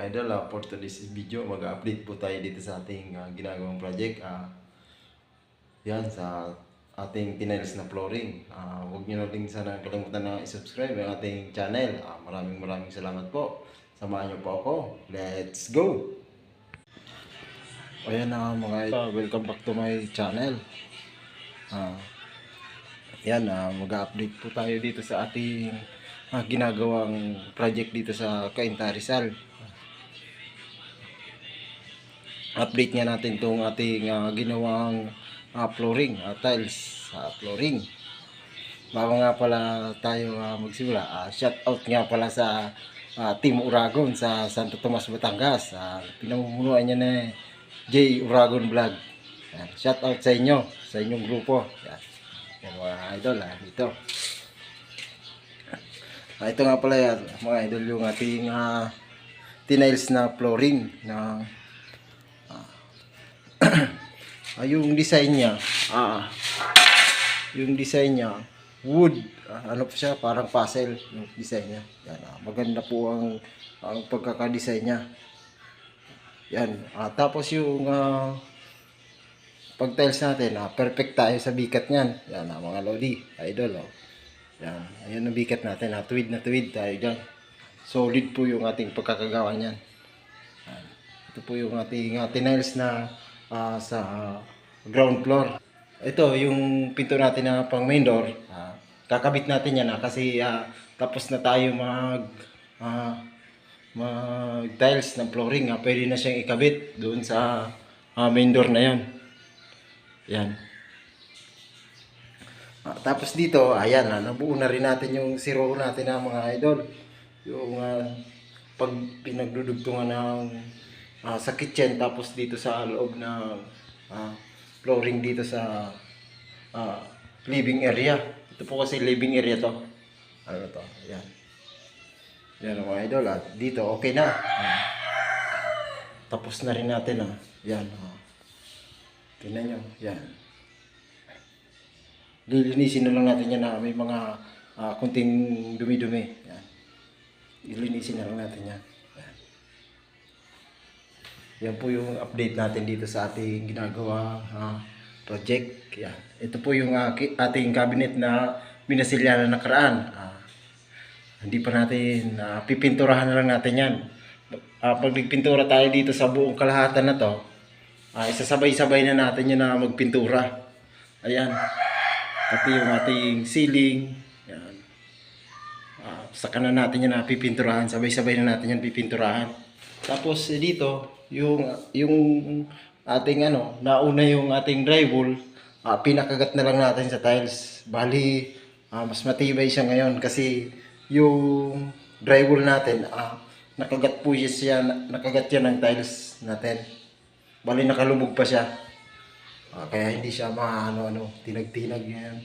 mga idol, for today's video, mag-update po tayo dito sa ating ginagawang project. Yan, sa ating tiles na flooring. Huwag nyo na din sana kalimutan na i-subscribe ang ating channel. Maraming salamat po. Samahan nyo po ako. Let's go! Ayan na mga idol, welcome back to my channel. Yan, mag-update po tayo dito sa ating ginagawang project dito sa Cainta, Rizal. Update nga natin itong ating ginawang flooring, tiles flooring. Bago nga pala tayo magsimula, shout out nga pala sa Team Uragon sa Santo Tomas, Batangas. Pinamumunuan niya na J Uragon Vlog. Shout out sa inyo, sa inyong grupo. Yan mga idol, dito. Ito nga pala yan, mga idol, yung ating tiles na flooring na yung design niya, wood, ano po siya, parang puzzle yung design niya. Yan, maganda po ang pagkaka-design niya. Yan, tapos yung pag tiles natin, perfect tayo sa bikat niyan. Yan, mga lodi, idol, yan, ayan ang bikat natin, tuwid na tuwid tayo dyan. Solid po yung ating pagkakagawa niyan. Ito po yung ating tiles na sa ground floor. Ito yung pinto natin na pang main door. Kakabit natin yan kasi tapos na tayo mag tiles ng flooring. Pwede na siyang ikabit doon sa main door na yan. Yan. Tapos dito, ayan, nabuo na rin natin yung zero natin na mga idol. Yung pag pinagdudugtungan ng sa kitchen, tapos dito sa loob ng flooring dito sa living area. Ito po kasi living area to. Ano to? Ayan. Yan mga idol. Dito, okay na. Tapos na rin natin. Yan. Tingnan nyo. Yan. Lilinisin na lang natin yan na may mga kunting dumi-dumi. Yan. Lilinisin na lang natin yan. Yan po yung update natin dito sa ating ginagawa project. Yan. Ito po yung ating cabinet na binasilya na nakaraan. Hindi pa natin pipinturahan na lang natin yan. Pag nagpintura tayo dito sa buong kalahatan na to, isasabay-sabay na natin yun na magpintura. Ayan. Pati yung ating ceiling. Yan. Saka na natin yan na pipinturahan. Sabay-sabay na natin yan pipinturahan. Tapos dito, yung ating nauna yung ating drywall, pinakagat na lang natin sa tiles. Bali, mas matibay siya ngayon kasi yung drywall natin, nakagat po siya, nakagat yan ng tiles natin. Bali, nakalubog pa siya. Kaya hindi siya tinag-tinag yan.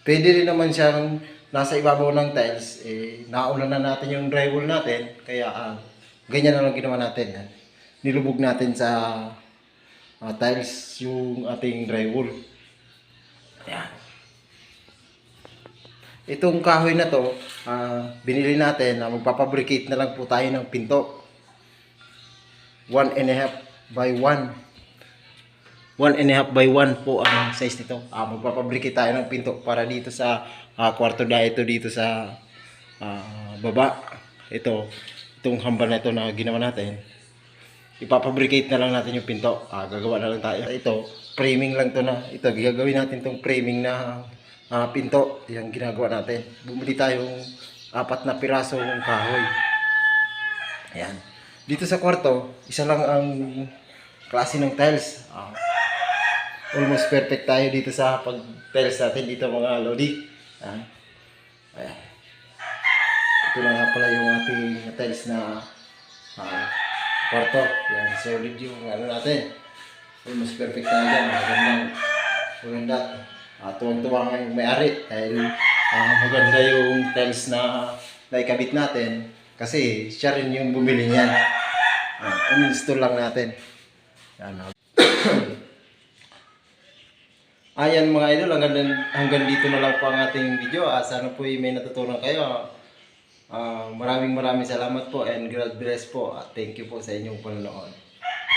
Pwede rin naman siyang nasa ibabaw ng tiles, nauna na natin yung drywall natin, kaya ganyan na lang ginawa natin. Nilubog natin sa tiles yung ating drywall. Ayan. Itong kahoy na to, binili natin, magpapabricate na lang po tayo ng pinto. 1.5 by 1. 1.5 by 1 po ang size nito. Magpapabricate tayo ng pinto para dito sa kwarto na ito dito sa baba. Itong hambal na ito na ginawa natin. Ipapabricate na lang natin yung pinto. Gagawa na lang tayo. Ito, framing lang to na. Ito, gagawin natin itong framing na pinto. Yung ginagawa natin. Bumili tayong 4 na pirasong kahoy. Ayan. Dito sa kwarto, isa lang ang klase ng tiles. Almost perfect tayo dito sa pag-tiles natin dito mga lodi. Ayan. Ito na nga pala yung ating tiles na kwarto. Yan, solid yung natin. Almost perfect tayo dyan. Maganda. Tuwang-tuwa nga yung may-ari. Dahil maganda yung tiles na naikabit natin. Kasi siya rin yung bumili niyan. Uninstall lang natin. Yan. Ayan mga idol, hanggang dito na lang po ang ating video. Sana po may natutunan kayo. Maraming salamat po and God bless po. Thank you po sa inyong panonood.